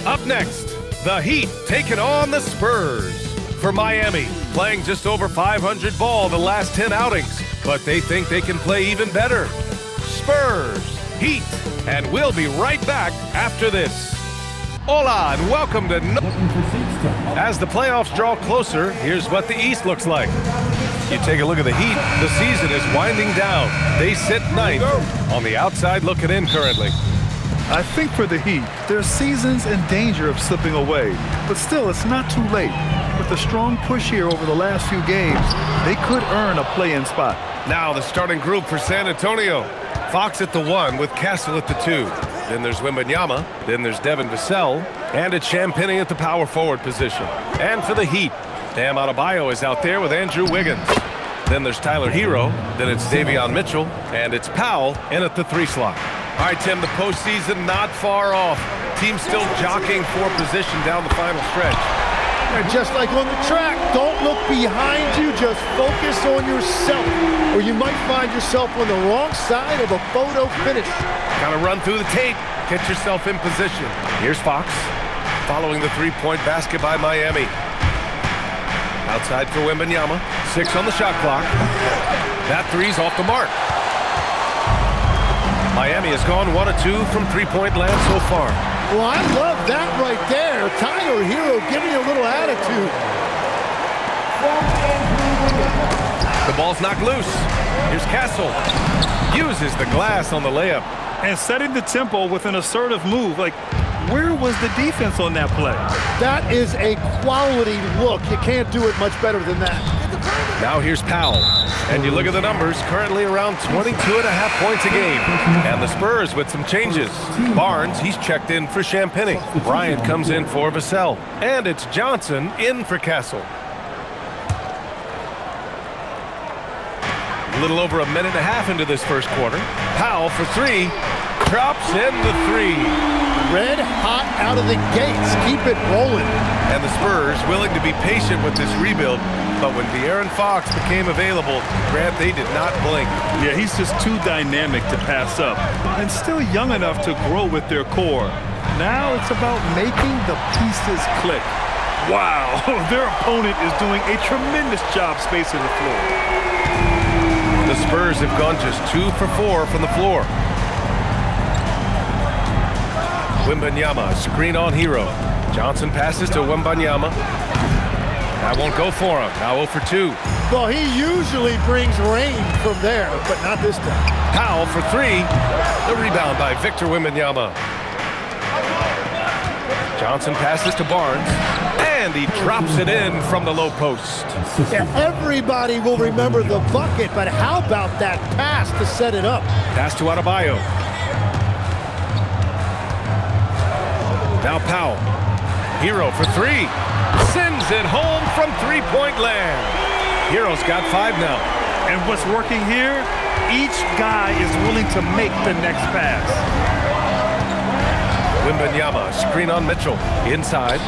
Up next, the Heat taking on the Spurs. For Miami, playing just over 500 ball the last 10 outings, but they think they can play even better. Spurs, Heat, and we'll be right back after this. Hola, and welcome to As the playoffs draw closer, here's what the East looks like. You take a look at the Heat, the season is winding down. They sit ninth on the outside looking in currently. I think for the Heat, their season's in danger of slipping away, but still, it's not too late. With a strong push here over the last few games, they could earn a play-in spot. Now the starting group for San Antonio. Fox at the 1 with Castle at the 2. Then there's Wembanyama, then there's Devin Vassell, and it's Champagnie at the power forward position. And for the Heat, Adebayo is out there with Andrew Wiggins. Then there's Tyler Herro, then it's Davion Mitchell, and it's Powell in at the 3 slot. All right, Tim, the postseason not far off. Team still jockeying for position down the final stretch. And just like on the track, don't look behind you, just focus on yourself, or you might find yourself on the wrong side of a photo finish. Gotta run through the tape, get yourself in position. Here's Fox, following the three-point basket by Miami. Outside for Wembanyama, 6 on the shot clock. That three's off the mark. Miami has gone 1 of 2 from three-point land so far. Well, I love that right there. Tyler Herro giving you a little attitude. The ball's knocked loose. Here's Castle. Uses the glass on the layup. And setting the tempo with an assertive move. Like, where was the defense on that play? That is a quality look. You can't do it much better than that. Now here's Powell. And you look at the numbers, currently around 22.5 points a game. And the Spurs with some changes. Barnes, he's checked in for Champagnie. Bryant comes in for Vassell. And it's Johnson in for Castle. A little over a minute and a half into this first quarter. Powell for 3. Drops in the 3. Red hot out of the gates. Keep it rolling. And the Spurs willing to be patient with this rebuild. But when De'Aaron Fox became available, Grant, they did not blink. Yeah, he's just too dynamic to pass up. And still young enough to grow with their core. Now it's about making the pieces click. Wow, their opponent is doing a tremendous job spacing the floor. The Spurs have gone just 2 for 4 from the floor. Wembanyama, screen on Herro. Johnson passes to Wembanyama. That won't go for him. Now 0 for 2. Well, he usually brings rain from there, but not this time. Powell for 3. The rebound by Victor Wembanyama. Johnson passes to Barnes. And he drops it in from the low post. Yeah, everybody will remember the bucket, but how about that pass to set it up? Pass to Adebayo. Now Powell. Herro for 3. Sends it home from three-point land. Herro's got 5 now. And what's working here? Each guy is willing to make the next pass. Wembanyama, screen on Mitchell. Inside.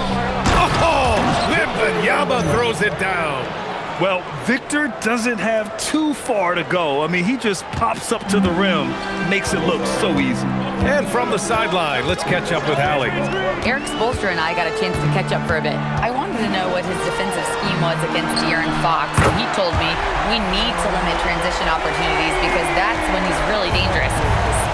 Oh! Wembanyama throws it down. Well, Victor doesn't have too far to go. I mean, he just pops up to the rim, makes it look so easy. And from the sideline, let's catch up with Allie. Eric Spoelstra and I got a chance to catch up for a bit. I wanted to know what his defensive scheme was against De'Aaron Fox, and he told me we need to limit transition opportunities because that's when he's really dangerous.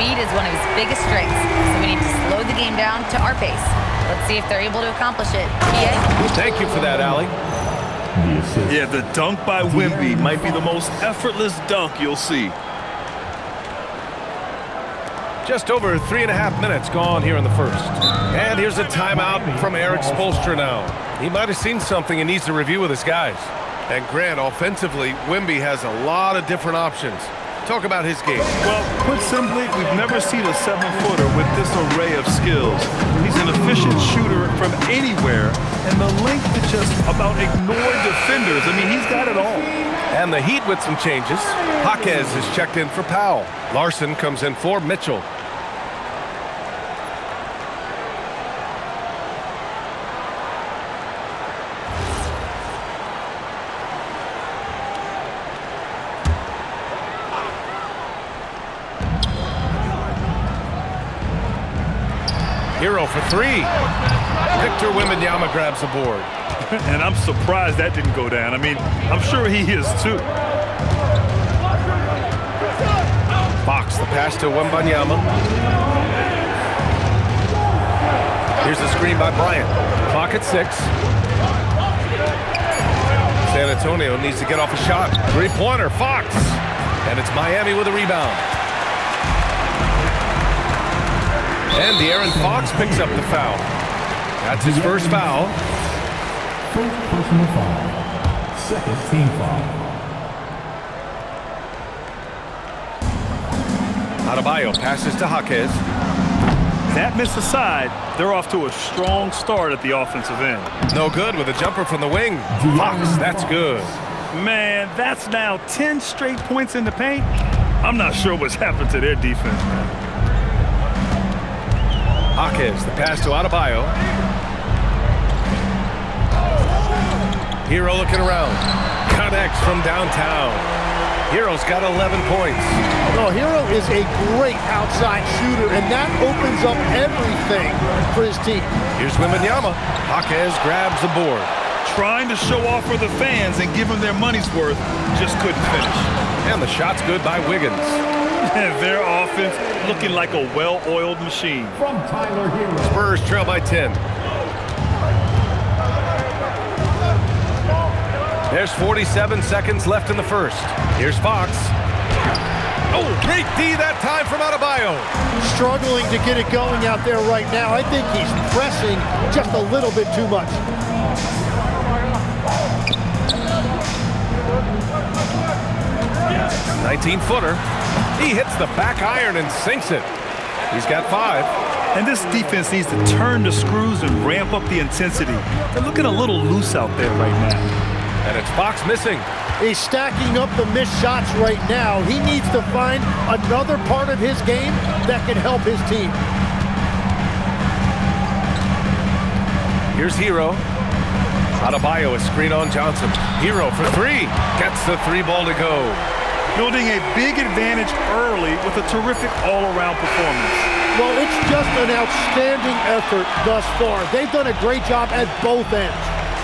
Speed is one of his biggest strengths, so we need to slow the game down to our pace. Let's see if they're able to accomplish it. PA? Thank you for that, Allie. Yeah, the dunk by Wemby might be the most effortless dunk you'll see. Just over 3.5 minutes gone here in the first. And here's a timeout from Eric Spoelstra now. He might have seen something and needs to review with his guys. And Grant, offensively, Wemby has a lot of different options. Talk about his game. Well, put simply, we've never seen a 7-footer with this array of skills. He's an efficient shooter from anywhere, and the length to just about ignore defenders. I mean, he's got it all. And the Heat with some changes. Jaquez is checked in for Powell. Larson comes in for Mitchell. Herro for 3. Victor Wembanyama grabs the board. And I'm surprised that didn't go down. I mean, I'm sure he is too. Fox, the pass to Wembanyama. Here's the screen by Bryant. Clock at 6. San Antonio needs to get off a shot. Three-pointer, Fox. And it's Miami with a rebound. And De'Aaron Fox picks up the foul. That's his first foul. First personal foul. Second team foul. Adebayo passes to Jaquez. That miss aside, they're off to a strong start at the offensive end. No good with a jumper from the wing. Fox, that's good. Man, that's now 10 straight points in the paint. I'm not sure what's happened to their defense, man. Jaquez, the pass to Adebayo. Herro looking around. Connects from downtown. Herro's got 11 points. Well, Herro is a great outside shooter, and that opens up everything for his team. Here's Wembanyama. Jaquez grabs the board. Trying to show off for the fans and give them their money's worth, just couldn't finish. And the shot's good by Wiggins. Their offense looking like a well-oiled machine. From Tyler Herro. Spurs trail by 10. There's 47 seconds left in the first. Here's Fox. Oh, great D that time from Adebayo. Struggling to get it going out there right now. I think he's pressing just a little bit too much. Yeah. 19-footer. He hits the back iron and sinks it. He's got 5. And this defense needs to turn the screws and ramp up the intensity. They're looking a little loose out there right now. And it's Fox missing. He's stacking up the missed shots right now. He needs to find another part of his game that can help his team. Here's Herro. Adebayo is screen on Johnson. Herro for 3. Gets the 3 ball to go. Building a big advantage early with a terrific all-around performance. Well, it's just an outstanding effort thus far. They've done a great job at both ends.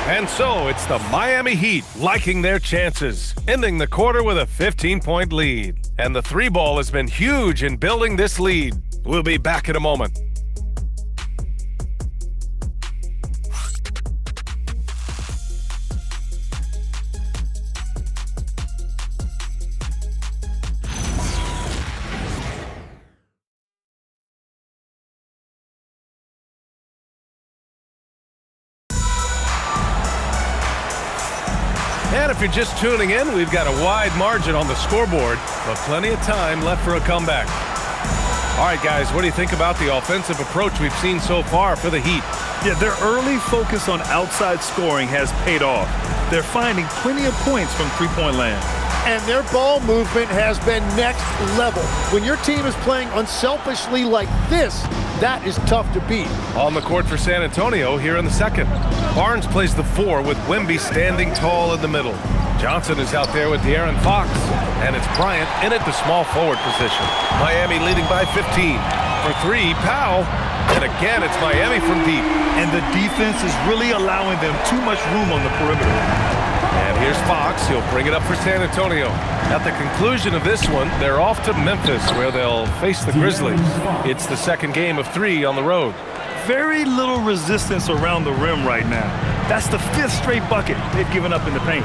And so it's the Miami Heat liking their chances, ending the quarter with a 15-point lead. And the 3 ball has been huge in building this lead. We'll be back in a moment. And if you're just tuning in, we've got a wide margin on the scoreboard, but plenty of time left for a comeback. All right, guys, what do you think about the offensive approach we've seen so far for the Heat? Yeah, their early focus on outside scoring has paid off. They're finding plenty of points from three-point land. And their ball movement has been next level. When your team is playing unselfishly like this, that is tough to beat. On the court for San Antonio here in the second. Barnes plays the 4 with Wemby standing tall in the middle. Johnson is out there with De'Aaron Fox. And it's Bryant in at the small forward position. Miami leading by 15. For 3, Powell. And again, it's Miami from deep. And the defense is really allowing them too much room on the perimeter. And here's Fox. He'll bring it up for San Antonio. At the conclusion of this one, they're off to Memphis, where they'll face the Grizzlies. It's the second game of 3 on the road. Very little resistance around the rim right now. That's the 5th straight bucket they've given up in the paint.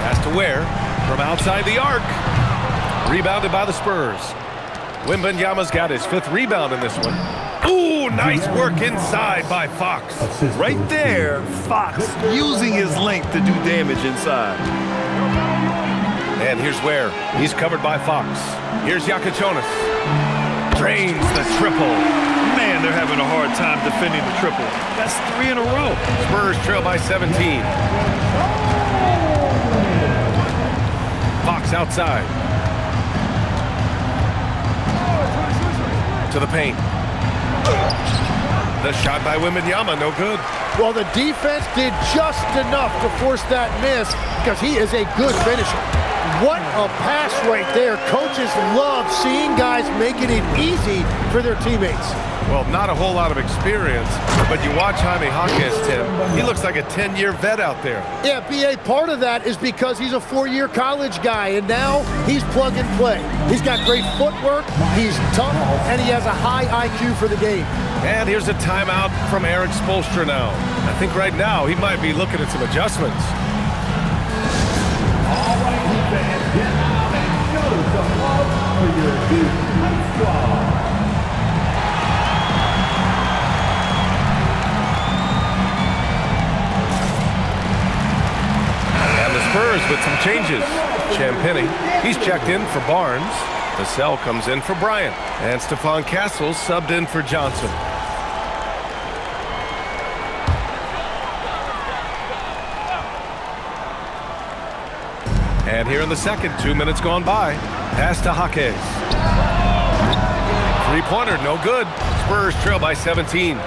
Pass to Ware from outside the arc. Rebounded by the Spurs. Wembanyama's got his 5th rebound in this one. Ooh, nice work inside by Fox. Right there, Fox using his length to do damage inside. And here's Ware. He's covered by Fox. Here's Yakichonis. Drains the triple. Man, they're having a hard time defending the triple. That's 3 in a row. Spurs trail by 17. Fox outside. To the paint. The shot by Wembanyama, no good. Well, the defense did just enough to force that miss because he is a good finisher. What a pass right there. Coaches love seeing guys making it easy for their teammates. Well, not a whole lot of experience, but you watch Jaime Jaquez, Tim. He looks like a 10-year vet out there. Yeah, B.A., part of that is because he's a 4-year college guy, and now he's plug and play. He's got great footwork, he's tough, and he has a high IQ for the game. And here's a timeout from Eric Spoelstra now. I think right now he might be looking at some adjustments. All right, fans, get out and show some love for your Heat squad. Spurs with some changes. Champagny, he's checked in for Barnes. Vassell comes in for Bryant. And Stephon Castle subbed in for Johnson. And here in the second, 2 minutes gone by. Pass to Jaquez. Three-pointer, no good. Spurs trail by 17.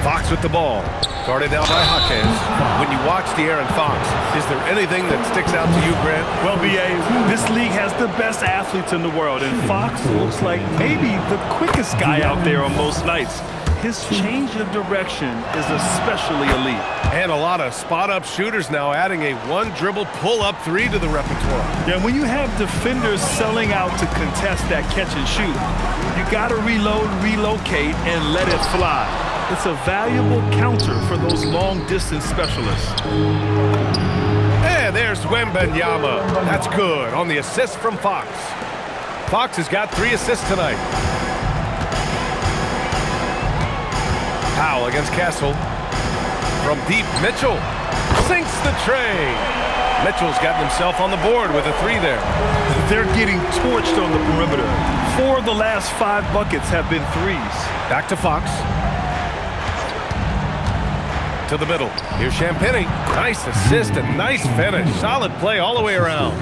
Fox with the ball. Guarded down by Jaquez. When you watch De'Aaron Fox, is there anything that sticks out to you, Grant? Well, B.A., this league has the best athletes in the world, and Fox looks like maybe the quickest guy out there on most nights. His change of direction is especially elite. And a lot of spot-up shooters now, adding a one-dribble pull-up three to the repertoire. Yeah, when you have defenders selling out to contest that catch and shoot, you got to reload, relocate, and let it fly. It's a valuable counter for those long-distance specialists. And there's Wembanyama. That's good on the assist from Fox. Fox has got 3 assists tonight. Powell against Castle. From deep, Mitchell sinks the tray. Mitchell's gotten himself on the board with a 3 there. They're getting torched on the perimeter. 4 of the last 5 buckets have been threes. Back to Fox. To the middle. Here's Champagny. Nice assist and nice finish. Solid play all the way around.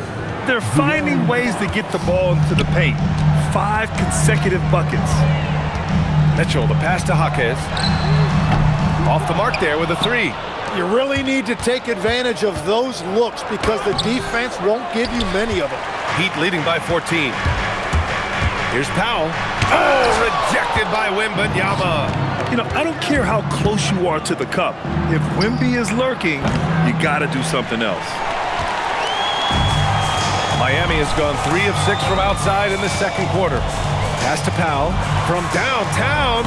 They're finding ways to get the ball into the paint. 5 consecutive buckets. Mitchell, the pass to Jaquez. Off the mark there with a 3. You really need to take advantage of those looks because the defense won't give you many of them. Heat leading by 14. Here's Powell. Oh, rejected by Wembanyama. You know, I don't care how close you are to the cup. If Wemby is lurking, you got to do something else. Miami has gone 3 of 6 from outside in the second quarter. Pass to Powell from downtown.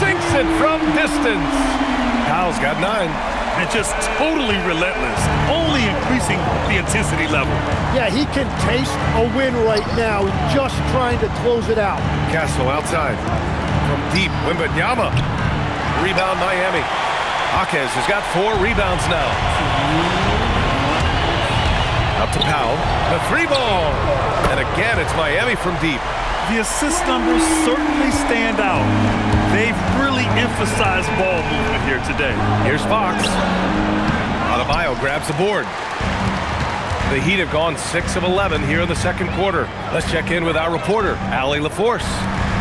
Sinks it from distance. Powell's got 9. And just totally relentless, only increasing the intensity level. Yeah, he can taste a win right now, just trying to close it out. Castle outside. From deep, Wembanyama. Rebound Miami. Jaquez has got 4 rebounds now. Up to Powell. The 3-ball. And again, it's Miami from deep. The assist numbers certainly stand out. They've really emphasized ball movement here today. Here's Fox. Adebayo grabs the board. The Heat have gone 6 of 11 here in the second quarter. Let's check in with our reporter, Allie LaForce.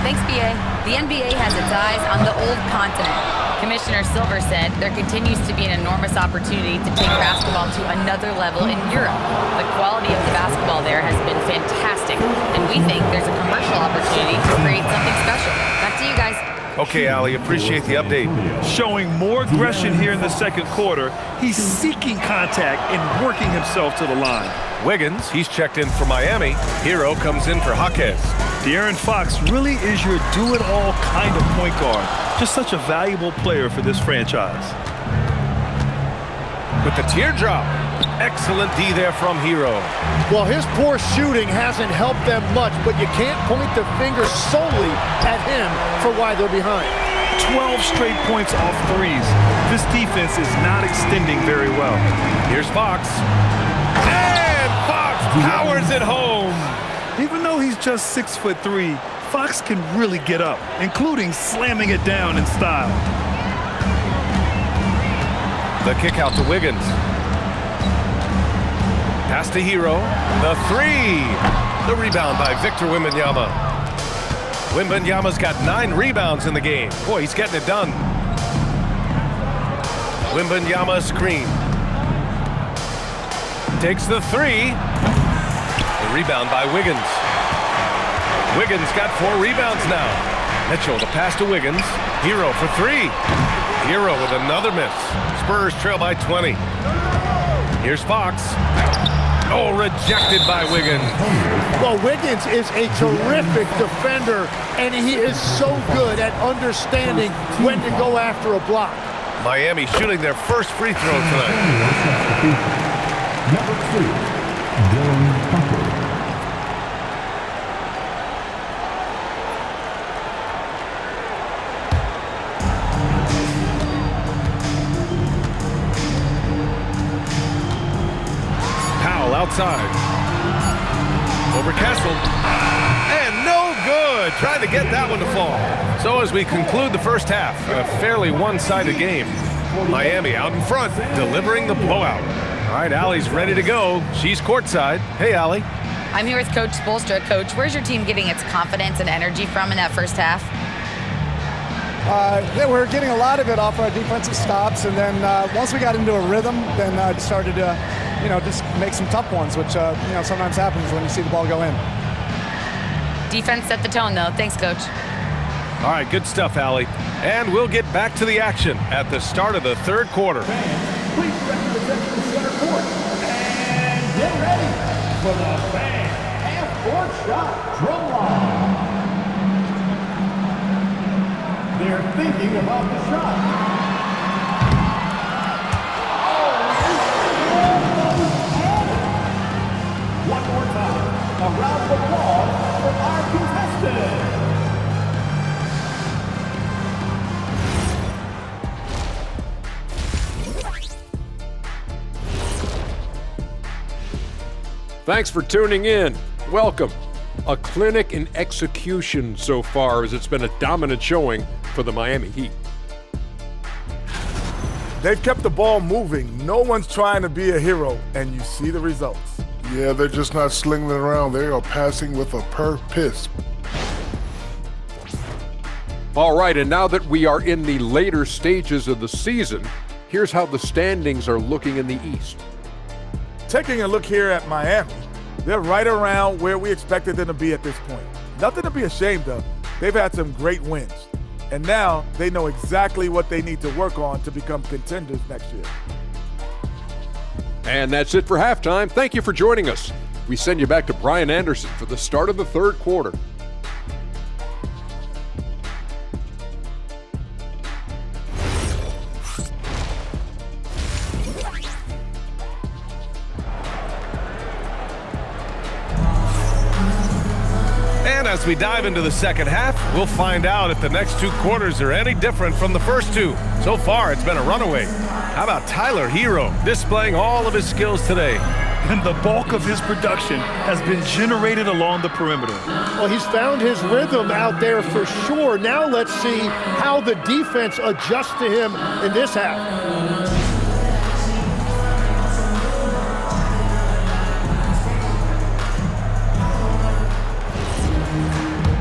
Thanks, B.A. The NBA has its eyes on the old continent. Commissioner Silver said there continues to be an enormous opportunity to take basketball to another level in Europe. The quality of the basketball there has been fantastic, and we think there's a commercial opportunity to create something special. Back to you guys. Okay, Allie, appreciate the update. Showing more aggression here in the second quarter. He's seeking contact and working himself to the line. Wiggins, he's checked in for Miami. Herro comes in for Jaquez. De'Aaron Fox really is your do-it-all kind of point guard. Just such a valuable player for this franchise. With the teardrop. Excellent D there from Herro. Well, his poor shooting hasn't helped them much, but you can't point the finger solely at him for why they're behind. 12 straight points off threes. This defense is not extending very well. Here's Fox. And Fox powers it home. Even though he's just 6'3", Fox can really get up, including slamming it down in style. The kick out to Wiggins. Pass to Herro. The 3. The rebound by Victor Wembanyama. Wembanyama's got 9 rebounds in the game. Boy, he's getting it done. Wembanyama screen. Takes the 3. The rebound by Wiggins. Wiggins got 4 rebounds now. Mitchell, the pass to Wiggins. Herro for 3. Herro with another miss. Spurs trail by 20. Here's Fox. Oh, rejected by Wiggins. Well, Wiggins is a terrific defender, and he is so good at understanding when to go after a block. Miami shooting their first free throw tonight. Number 2, Dylan Tucker. Powell outside. Over Castle. And no good. Trying to get that one to fall. So as we conclude the first half, a fairly one-sided game. Miami out in front, delivering the blowout. All right, Allie's ready to go. She's courtside. Hey, Allie. I'm here with Coach Spoelstra. Coach, where's your team getting its confidence and energy from in that first half? Yeah, we're getting a lot of it off our defensive stops, and then once we got into a rhythm, then started to, just make some tough ones, which sometimes happens when you see the ball go in. Defense set the tone, though. Thanks, Coach. All right, good stuff, Allie. And we'll get back to the action at the start of the third quarter. Please represent the center court and get ready for the fan half-court shot drum line. They're thinking about the shot. One more time, a round of applause for our contestants. Thanks for tuning in. Welcome. A clinic in execution so far, as it's been a dominant showing for the Miami Heat. They've kept the ball moving. No one's trying to be a hero, and you see the results. Yeah, they're just not slinging it around. They are passing with a purpose. All right, and now that we are in the later stages of the season, here's how the standings are looking in the East. Taking a look here at Miami, they're right around where we expected them to be at this point. Nothing to be ashamed of. They've had some great wins. And now they know exactly what they need to work on to become contenders next year. And that's it for halftime. Thank you for joining us. We send you back to Brian Anderson for the start of the third quarter. And as we dive into the second half, we'll find out if the next 2 quarters are any different from the first 2. So far, it's been a runaway. How about Tyler Herro displaying all of his skills today? And the bulk of his production has been generated along the perimeter. Well, he's found his rhythm out there for sure. Now let's see how the defense adjusts to him in this half.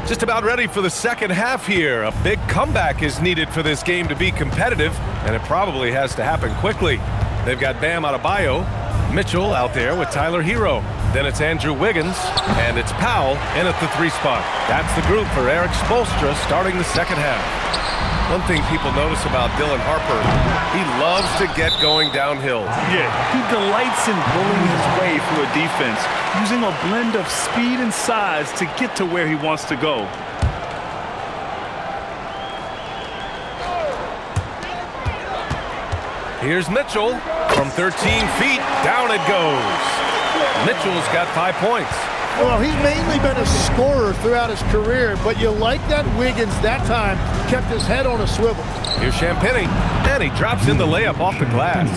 Just about ready for the second half here. A big comeback is needed for this game to be competitive, and it probably has to happen quickly. They've got Bam Adebayo, Mitchell out there with Tyler Herro. Then it's Andrew Wiggins, and it's Powell in at the 3 spot. That's the group for Eric Spoelstra starting the second half. One thing people notice about Dylan Harper, he loves to get going downhill. Yeah, he delights in bullying his way through a defense, using a blend of speed and size to get to where he wants to go. Here's Mitchell from 13 feet. Down it goes. Mitchell's got 5 points. Well, he's mainly been a scorer throughout his career, but you like that Wiggins that time kept his head on a swivel. Here's Champagnie, and he drops in the layup off the glass.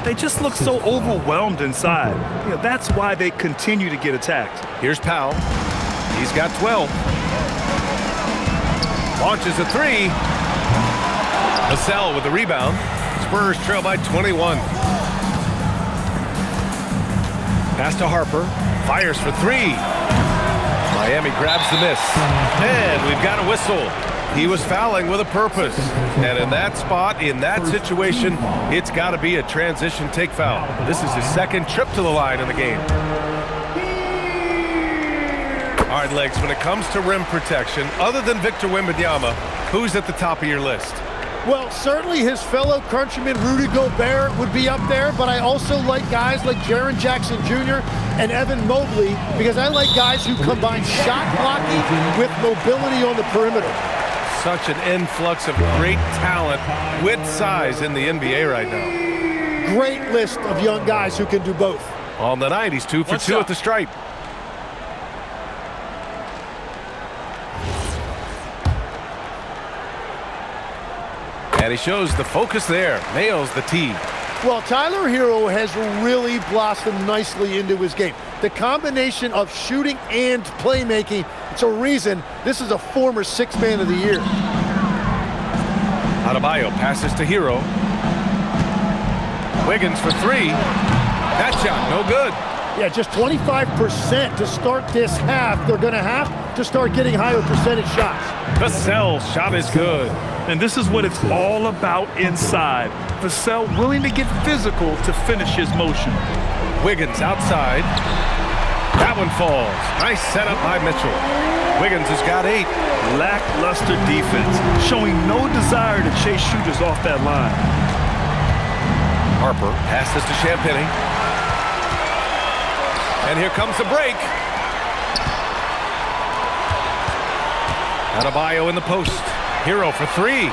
They just look so overwhelmed inside. That's why they continue to get attacked. Here's Powell. He's got 12. Launches a 3. Vassell with the rebound. Spurs trail by 21. Pass to Harper. Fires for 3. Miami grabs the miss. And we've got a whistle. He was fouling with a purpose. And in that spot, in that situation, it's got to be a transition take foul. This is his second trip to the line in the game. All right, Legs, when it comes to rim protection, other than Victor Wembanyama, who's at the top of your list? Well, certainly his fellow countryman Rudy Gobert would be up there, but I also like guys like Jaren Jackson Jr. and Evan Mobley because I like guys who combine shot blocking with mobility on the perimeter. Such an influx of great talent with size in the NBA right now. Great list of young guys who can do both. On the night, he's 2 for 2 at the stripe. And he shows the focus there. Nails the tee. Well, Tyler Herro has really blossomed nicely into his game. The combination of shooting and playmaking, it's a reason this is a former Sixth Man of the Year. Adebayo passes to Herro. Wiggins for three. That shot, no good. Yeah, just 25% to start this half. They're going to have to start getting higher percentage shots. Vassell's shot is good. And this is what it's all about inside. Vassell willing to get physical to finish his motion. Wiggins outside. That one falls. Nice setup by Mitchell. Wiggins has got 8. Lackluster defense, showing no desire to chase shooters off that line. Harper passes to Champagnie. And here comes the break. Adebayo in the post. Herro for 3.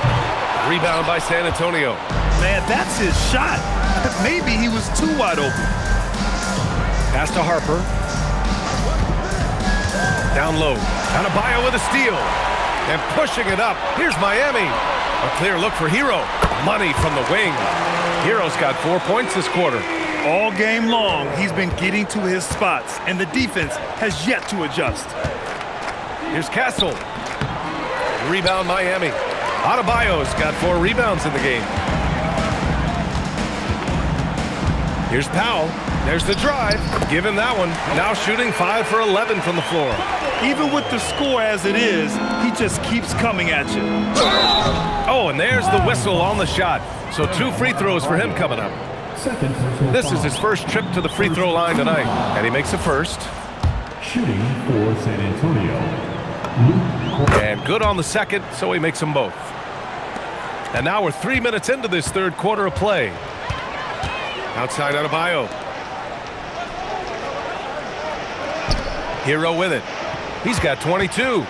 Rebound by San Antonio. Man, that's his shot. Maybe he was too wide open. Pass to Harper. Down low. Adebayo with a steal. And pushing it up. Here's Miami. A clear look for Herro. Money from the wing. Herro's got 4 points this quarter. All game long, he's been getting to his spots, and the defense has yet to adjust. Here's Castle. Rebound Miami. Adebayo's got 4 rebounds in the game. Here's Powell. There's the drive. Give him that one. Now shooting 5 for 11 from the floor. Even with the score as it is, he just keeps coming at you. Oh, and there's the whistle on the shot. So 2 free throws for him coming up. This is his first trip to the free throw line tonight, and he makes the first. Shooting for San Antonio. And good on the second, so he makes them both. And now we're 3 minutes into this third quarter of play. Outside Adebayo. Herro with it. He's got 22.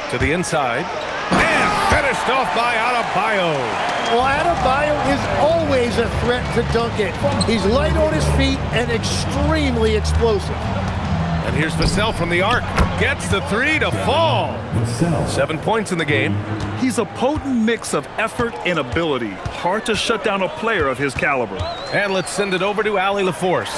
To the inside. And finished off by Adebayo. Well, Adebayo is always a threat to dunk it. He's light on his feet and extremely explosive. And here's Vassell from the arc. Gets the 3 to fall. 7 points in the game. He's a potent mix of effort and ability. Hard to shut down a player of his caliber. And let's send it over to Allie LaForce.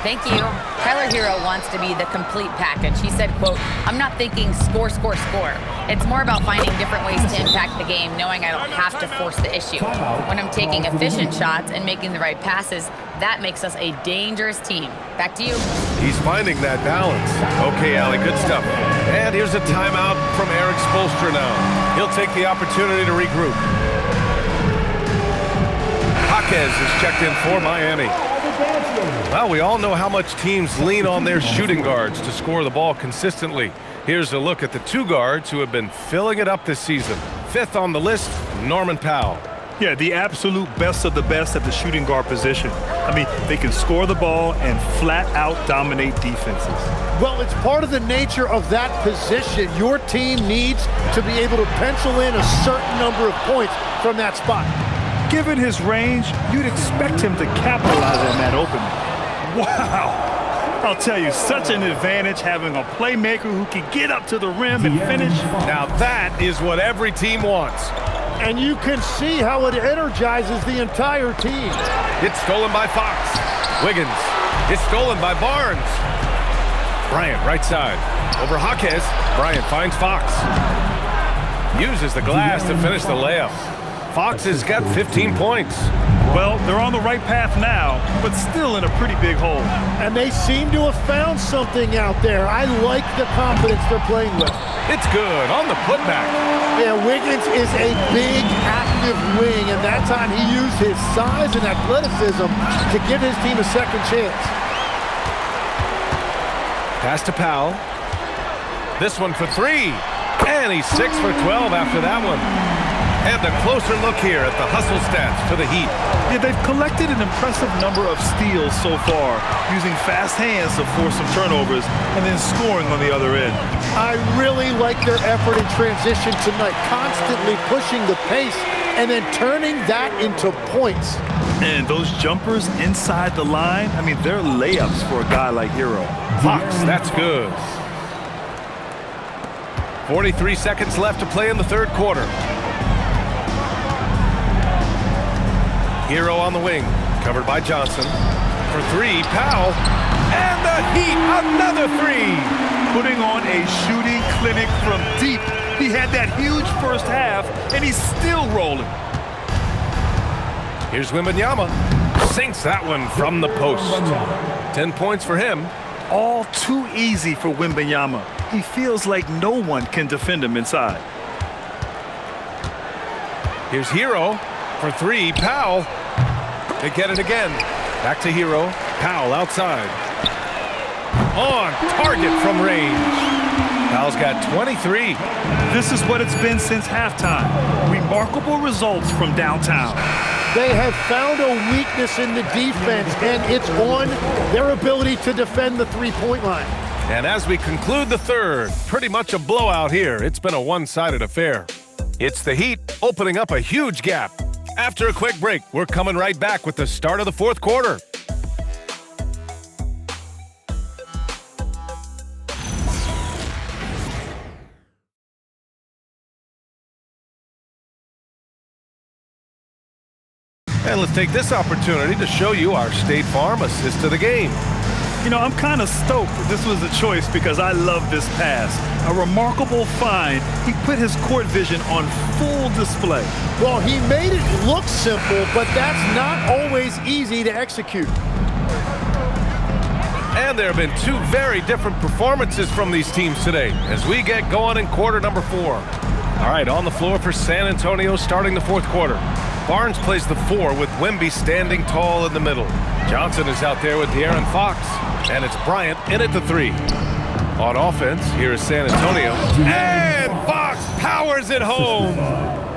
Thank you. Tyler Herro wants to be the complete package. He said, quote, "I'm not thinking score, score, score. It's more about finding different ways to impact the game, knowing I don't have to force the issue. When I'm taking efficient shots and making the right passes, that makes us a dangerous team." Back to you. He's finding that balance. Okay, Allie, good stuff. And here's a timeout from Eric Spoelstra now. He'll take the opportunity to regroup. Jaquez is checked in for Miami. Well, we all know how much teams lean on their shooting guards to score the ball consistently. Here's a look at the 2 guards who have been filling it up this season. 5th on the list, Norman Powell. Yeah, the absolute best of the best at the shooting guard position. I mean, they can score the ball and flat out dominate defenses. Well, it's part of the nature of that position. Your team needs to be able to pencil in a certain number of points from that spot. Given his range, you'd expect him to capitalize on that opening. Wow! I'll tell you, such an advantage having a playmaker who can get up to the rim and finish. Now that is what every team wants. And you can see how it energizes the entire team. It's stolen by Fox. Wiggins. It's stolen by Barnes. Bryant, right side. Over Jaquez. Bryant finds Fox. Uses the glass to finish the layup. Fox has got 15 points. Well, they're on the right path now, but still in a pretty big hole. And they seem to have found something out there. I like the confidence they're playing with. It's good on the putback. Yeah, Wiggins is a big, active wing, and that time he used his size and athleticism to give his team a second chance. Pass to Powell. This one for 3. And he's 6 for 12 after that one. And a closer look here at the hustle stats for the Heat. Yeah, they've collected an impressive number of steals so far, using fast hands to force some turnovers and then scoring on the other end. I really like their effort in transition tonight, constantly pushing the pace and then turning that into points. And those jumpers inside the line, I mean, they're layups for a guy like Herro. Fox, that's good. 43 seconds left to play in the third quarter. Herro on the wing, covered by Johnson. For 3, Powell. And the Heat, another 3. Putting on a shooting clinic from deep. He had that huge first half, and he's still rolling. Here's Wembanyama. Sinks that one from the post. 10 points for him. All too easy for Wembanyama. He feels like no one can defend him inside. Here's Herro. For 3, Powell. They get it again. Back to Herro. Powell outside. On target from range. Powell's got 23. This is what it's been since halftime. Remarkable results from downtown. They have found a weakness in the defense, and it's on their ability to defend the three-point line. And as we conclude the third, pretty much a blowout here. It's been a one-sided affair. It's the Heat opening up a huge gap. After a quick break, we're coming right back with the start of the fourth quarter. And let's take this opportunity to show you our State Farm assist to the game. You know, I'm kind of stoked this was a choice because I love this pass. A remarkable find. He put his court vision on full display. Well, he made it look simple, but that's not always easy to execute. And there have been 2 very different performances from these teams today as we get going in quarter number 4. All right, on the floor for San Antonio starting the fourth quarter. Barnes plays the 4 with Wemby standing tall in the middle. Johnson is out there with De'Aaron Fox, and it's Bryant in at the 3. On offense, here is San Antonio, and Fox powers it home.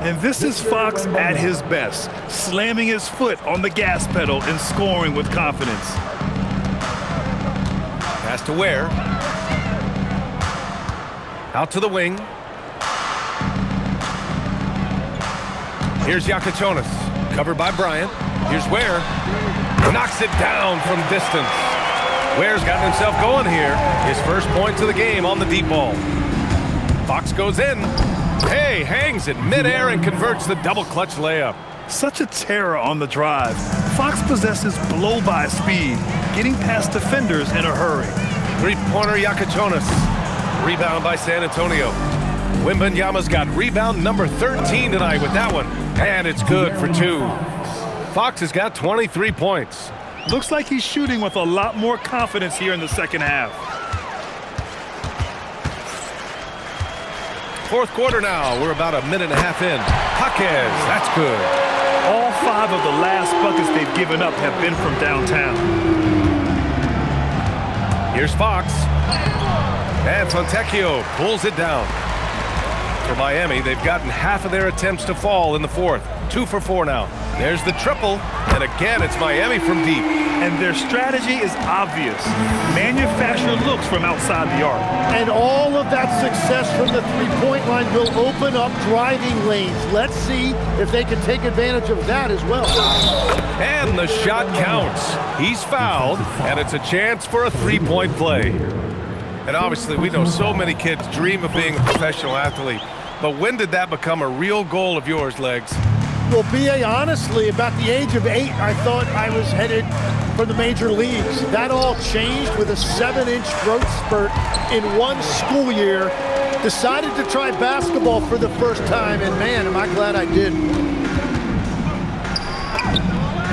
And this is Fox at his best, slamming his foot on the gas pedal and scoring with confidence. Pass to Ware. Out to the wing. Here's Yakachonis, covered by Bryant. Here's Ware. Knocks it down from distance. Ware's gotten himself going here. His first points of the game on the deep ball. Fox goes in. Hey, hangs it midair and converts the double clutch layup. Such a terror on the drive. Fox possesses blow-by speed, getting past defenders in a hurry. Three-pointer Yakachonis. Rebound by San Antonio. Wembanyama's got rebound number 13 tonight with that one. And it's good for 2. Fox has got 23 points. Looks like he's shooting with a lot more confidence here in the second half. Fourth quarter now. We're about a minute and a half in. Jaquez, that's good. All 5 of the last buckets they've given up have been from downtown. Here's Fox. And Fontecchio pulls it down. For Miami, they've gotten half of their attempts to fall in the fourth. 2 for 4 now. There's the triple. And again, it's Miami from deep. And their strategy is obvious. Manufacture looks from outside the arc. And all of that success from the three-point line will open up driving lanes. Let's see if they can take advantage of that as well. And the shot counts. He's fouled, and it's a chance for a three-point play. And obviously, we know so many kids dream of being a professional athlete. But when did that become a real goal of yours, Legs? Well, B.A., honestly, about the age of 8, I thought I was headed for the major leagues. That all changed with a 7-inch growth spurt in one school year. Decided to try basketball for the first time, and man, am I glad I did.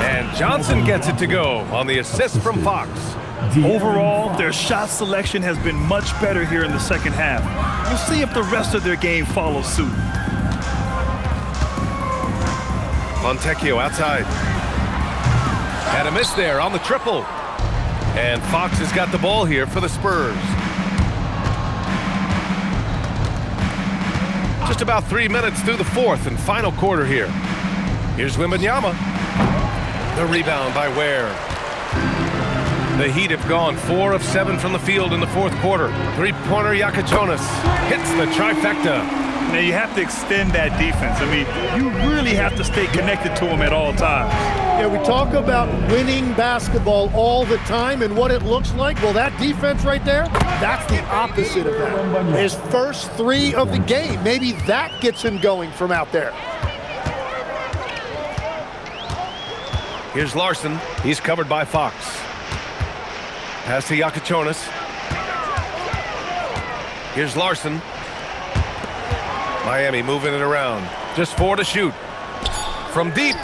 And Johnson gets it to go on the assist from Fox. Overall, their shot selection has been much better here in the second half. We'll see if the rest of their game follows suit. Fontecchio outside. Had a miss there on the triple. And Fox has got the ball here for the Spurs. Just about 3 minutes through the fourth and final quarter here. Here's Wembanyama. The rebound by Ware. The Heat have gone 4 of 7 from the field in the fourth quarter. Three-pointer Yakachonis hits the trifecta. Now you have to extend that defense. I mean, you really have to stay connected to him at all times. Yeah, we talk about winning basketball all the time and what it looks like. Well, that defense right there, that's the opposite of that. His first 3 of the game, maybe that gets him going from out there. Here's Larson. He's covered by Fox. Pass to Yakachonis. Here's Larson. Miami moving it around. Just 4 to shoot. From deep.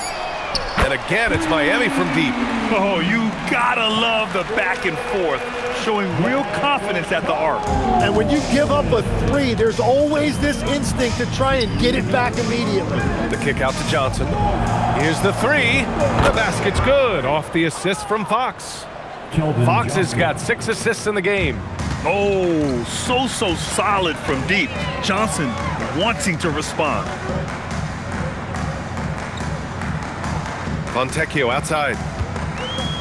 And again, it's Miami from deep. Oh, you gotta love the back and forth, showing real confidence at the arc. And when you give up a 3, there's always this instinct to try and get it back immediately. The kick out to Johnson. Here's the 3. The basket's good. Off the assist from Fox. Fox has got 6 assists in the game. Oh, so solid from deep. Johnson wanting to respond. Fontecchio outside.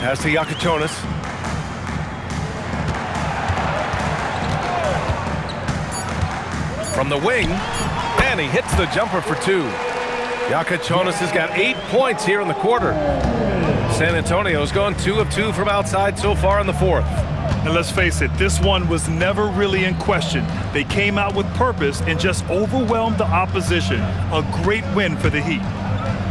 Pass to Yakachonis. From the wing, and he hits the jumper for 2. Yakachonis has got 8 points here in the quarter. San Antonio's gone 2 of 2 from outside so far in the fourth. And let's face it, this one was never really in question. They came out with purpose and just overwhelmed the opposition. A great win for the Heat.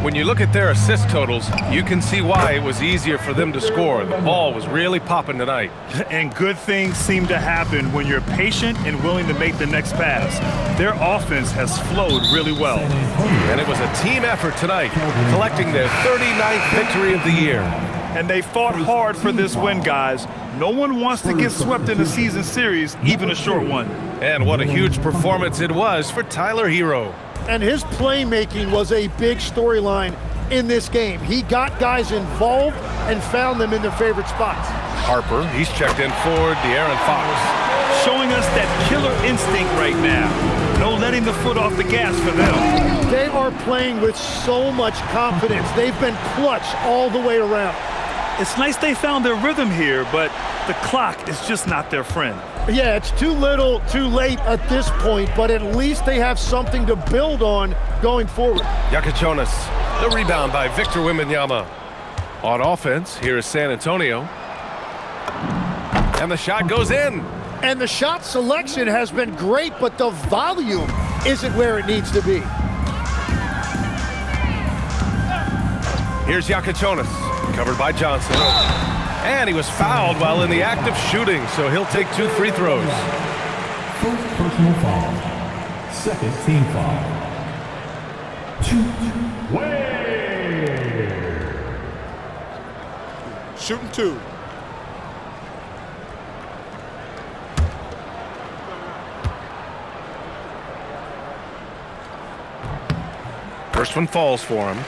When you look at their assist totals, you can see why it was easier for them to score. The ball was really popping tonight. And good things seem to happen when you're patient and willing to make the next pass. Their offense has flowed really well. And it was a team effort tonight, collecting their 39th victory of the year. And they fought hard for this win, guys. No one wants to get swept in a season series, even a short one. And what a huge performance it was for Tyler Herro. And his playmaking was a big storyline in this game. He got guys involved and found them in their favorite spots. Harper, he's checked in for De'Aaron Fox. Showing us that killer instinct right now. No letting the foot off the gas for them. They are playing with so much confidence. They've been clutch all the way around. It's nice they found their rhythm here, but the clock is just not their friend. Yeah, it's too little, too late at this point, but at least they have something to build on going forward. Yakachonis, the rebound by Victor Wembanyama. On offense, here is San Antonio. And the shot goes in. And the shot selection has been great, but the volume isn't where it needs to be. Here's Yakachonis, covered by Johnson. And he was fouled while in the act of shooting, so he'll take 2 free throws. First personal foul. Second team foul. Shooting 2. First one falls for him.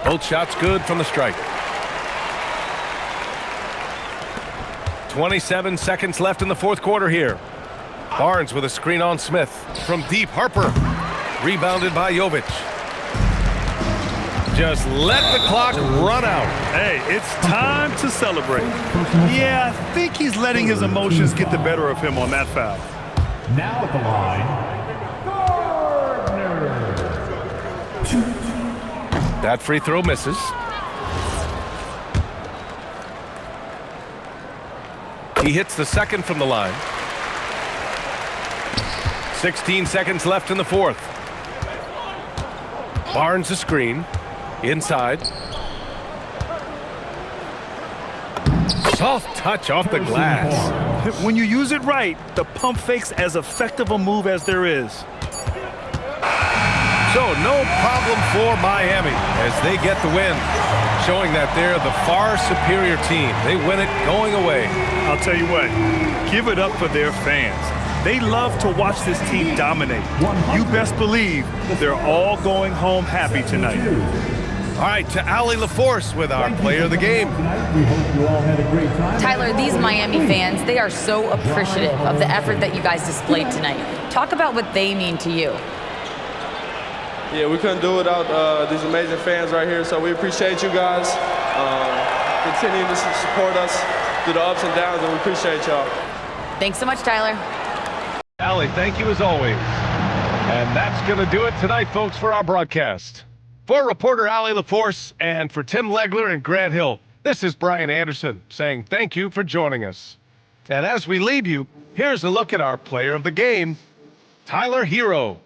Both shots good from the stripe. 27 seconds left in the fourth quarter here. Barnes with a screen on Smith. From deep, Harper. Rebounded by Jovic. Just let the clock run out. Hey, it's time to celebrate. Yeah, I think he's letting his emotions get the better of him on that foul. Now at the line, Gardner. That free throw misses. He hits the second from the line. 16 seconds left in the fourth. Barnes a screen. Inside. Soft touch off the glass. When you use it right, the pump fake's as effective a move as there is. So no problem for Miami as they get the win, showing that they're the far superior team. They win it going away. I'll tell you what, give it up for their fans. They love to watch this team dominate. You best believe they're all going home happy tonight. All right, to Allie LaForce with our player of the game. We hope you all had a great time. Tyler, these Miami fans, they are so appreciative of the effort that you guys displayed tonight. Talk about what they mean to you. Yeah, we couldn't do it without these amazing fans right here, so we appreciate you guys. Continuing to support us through the ups and downs, and we appreciate y'all. Thanks so much, Tyler. Allie, thank you as always. And that's going to do it tonight, folks, for our broadcast. For reporter Allie LaForce and for Tim Legler and Grant Hill, this is Brian Anderson saying thank you for joining us. And as we leave you, here's a look at our player of the game, Tyler Herro.